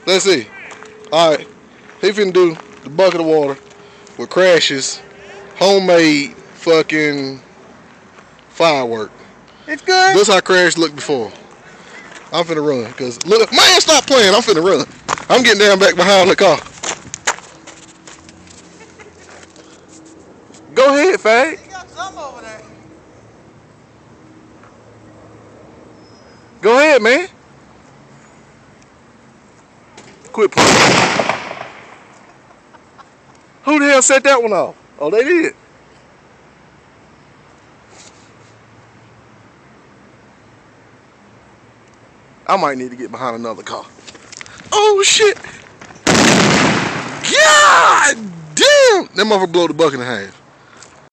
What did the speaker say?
Let's see. Alright. He finna do the bucket of water with crashes. Homemade fucking firework. It's good. This how Crash looked before. I'm finna run. Cause look, man, stop playing. I'm finna run. I'm getting down back behind the car. Go ahead, Fag. You got some over there. Go ahead, man. Quit playing. Who the hell set that one off? Oh, they did. I might need to get behind another car. Oh, shit. God damn. That motherfucker blow the bucket in half.